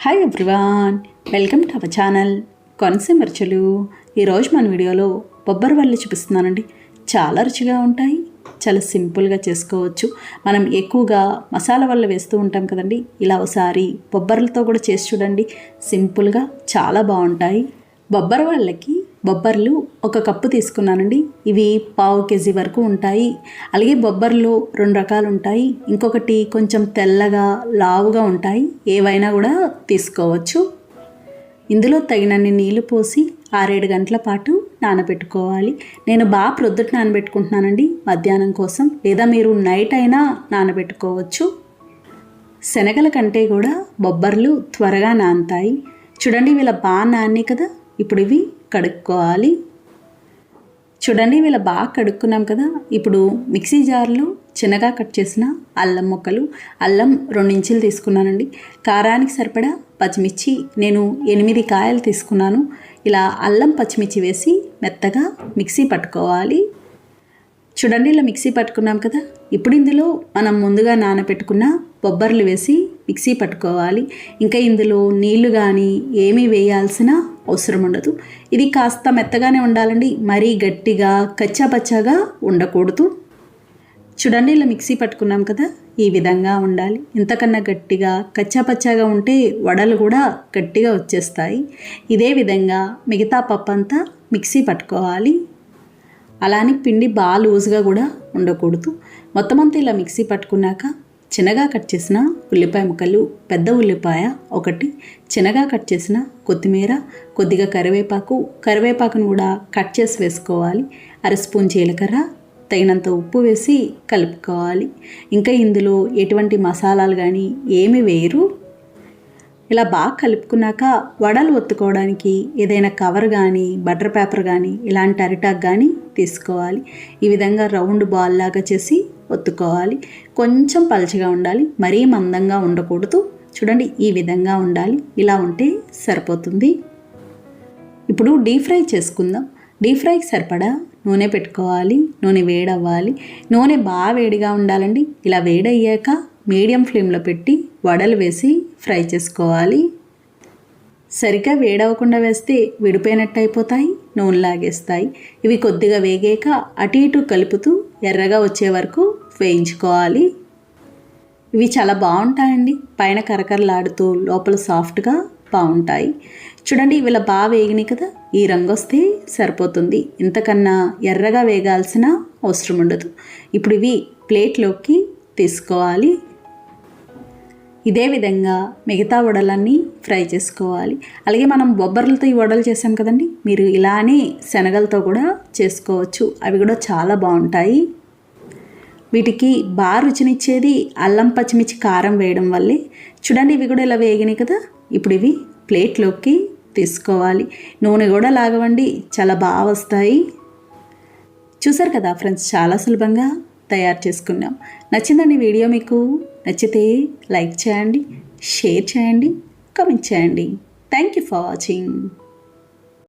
Hi everyone, welcome to our channel Konaseema రుచులు. ఈరోజు మన వీడియోలో బొబ్బరి వడలు చూపిస్తున్నానండి. చాలా రుచిగా ఉంటాయి, చాలా సింపుల్గా చేసుకోవచ్చు. మనం ఎక్కువగా మసాలా వడలు వేస్తూ ఉంటాం కదండి, ఇలా ఒకసారి బొబ్బర్లతో కూడా చేసి చూడండి. సింపుల్గా చాలా బాగుంటాయి. బొబ్బరి వాళ్ళకి బొబ్బర్లు 1 కప్పు తీసుకున్నానండి. ఇవి 1/2 కేజీ వరకు ఉంటాయి. అలాగే బొబ్బర్లు 2 రకాలు ఉంటాయి. ఇంకొకటి కొంచెం తెల్లగా లావుగా ఉంటాయి. ఏవైనా కూడా తీసుకోవచ్చు. ఇందులో తగినన్ని నీళ్లు పోసి 6-7 గంటల పాటు నానబెట్టుకోవాలి. నేను బాగా ప్రొద్దుట నానబెట్టుకుంటున్నానండి మధ్యాహ్నం కోసం, లేదా మీరు నైట్ అయినా నానబెట్టుకోవచ్చు. శనగల కంటే కూడా బొబ్బర్లు త్వరగా నానుతాయి. చూడండి, ఇలా బాగా నాని కదా. ఇప్పుడు ఇవి కడుక్కోవాలి. చూడండి, ఇలా బాగా కడుక్కున్నాం కదా. ఇప్పుడు మిక్సీ జార్లో చిన్నగా కట్ చేసిన అల్లం ముక్కలు, అల్లం 2 ఇంచులు తీసుకున్నానండి. కారానికి సరిపడా పచ్చిమిర్చి నేను 8 కాయలు తీసుకున్నాను. ఇలా అల్లం పచ్చిమిర్చి వేసి మెత్తగా మిక్సీ పట్టుకోవాలి. చూడండి, ఇలా మిక్సీ పట్టుకున్నాం కదా. ఇప్పుడు ఇందులో మనం ముందుగా నానబెట్టుకున్న బొబ్బర్లు వేసి మిక్సీ పట్టుకోవాలి. ఇంకా ఇందులో నీళ్లు కానీ ఏమీ వేయాల్సిన అవసరం ఉండదు. ఇది కాస్త మెత్తగానే ఉండాలండి, మరీ గట్టిగా కచ్చాపచ్చాగా ఉండకూడదు. చూడండి, ఇలా మిక్సీ పట్టుకున్నాం కదా, ఈ విధంగా ఉండాలి. ఇంతకన్నా గట్టిగా కచ్చాపచ్చాగా ఉంటే వడలు కూడా గట్టిగా వచ్చేస్తాయి. ఇదే విధంగా మిగతా పప్పు అంతా మిక్సీ పట్టుకోవాలి. అలానే పిండి బాగా లూజ్గా కూడా ఉండకూడదు. మొత్తం అంతా ఇలా మిక్సీ పట్టుకున్నాక చిన్నగా కట్ చేసిన ఉల్లిపాయ ముక్కలు, పెద్ద ఉల్లిపాయ 1, చిన్నగా కట్ చేసిన కొత్తిమీర, కొద్దిగా కరివేపాకును కూడా కట్ చేసి వేసుకోవాలి. 1 స్పూన్ జీలకర్ర, తగినంత ఉప్పు వేసి కలుపుకోవాలి. ఇంకా ఇందులో ఎటువంటి మసాలాలు కానీ ఏమి వేయరు. ఇలా బాగా కలుపుకున్నాక వడలు ఒత్తుకోవడానికి ఏదైనా కవర్ కానీ బటర్ పేపర్ కానీ ఇలాంటి అరిటాక్ కానీ తీసుకోవాలి. ఈ విధంగా రౌండ్ బాల్ లాగా చేసి ఒత్తుకోవాలి. కొంచెం పలుచగా ఉండాలి, మరీ మందంగా ఉండకూడదు. చూడండి, ఈ విధంగా ఉండాలి. ఇలా ఉంటే సరిపోతుంది. ఇప్పుడు డీప్ ఫ్రై చేసుకుందాం. డీప్ ఫ్రైకి సరిపడా నూనె పెట్టుకోవాలి. నూనె వేడవ్వాలి. నూనె బాగా వేడిగా ఉండాలండి. ఇలా వేడయ్యాక మీడియం ఫ్లేమ్లో పెట్టి వడలు వేసి ఫ్రై చేసుకోవాలి. సరిగ్గా వేడవకుండా వేస్తే విడిపోయినట్టు అయిపోతాయి, నూనె లాగేస్తాయి. ఇవి కొద్దిగా వేగాక అటు ఇటు కలుపుతూ ఎర్రగా వచ్చే వరకు వేయించుకోవాలి. ఇవి చాలా బాగుంటాయండి, పైన కరకరలాడుతూ లోపల సాఫ్ట్గా బాగుంటాయి. చూడండి, ఇవి ఇలా బాగా వేగినాయి కదా. ఈ రంగు వస్తే సరిపోతుంది, ఇంతకన్నా ఎర్రగా వేగాల్సిన అవసరం ఉండదు. ఇప్పుడు ఇవి ప్లేట్లోకి తీసుకోవాలి. ఇదే విధంగా మిగతా వడలన్నీ ఫ్రై చేసుకోవాలి. అలాగే మనం బొబ్బర్లతో ఈ వడలు చేసాం కదండి, మీరు ఇలానే శనగలతో కూడా చేసుకోవచ్చు. అవి కూడా చాలా బాగుంటాయి. వీటికి బాగా రుచినిచ్చేది అల్లం పచ్చిమిర్చి కారం వేయడం వల్లే. చూడండి, ఇవి కూడా ఇలా వేగినాయి కదా. ఇప్పుడు ఇవి ప్లేట్లోకి తీసుకోవాలి. నూనె కూడా లాగవండి, చాలా బాగా వస్తాయి. చూసారు కదా ఫ్రెండ్స్, చాలా సులభంగా తయారు చేసుకున్నాం. నచ్చిందండి వీడియో? మీకు నచ్చితే లైక్ చేయండి, షేర్ చేయండి, కామెంట్ చేయండి. Thank you for watching.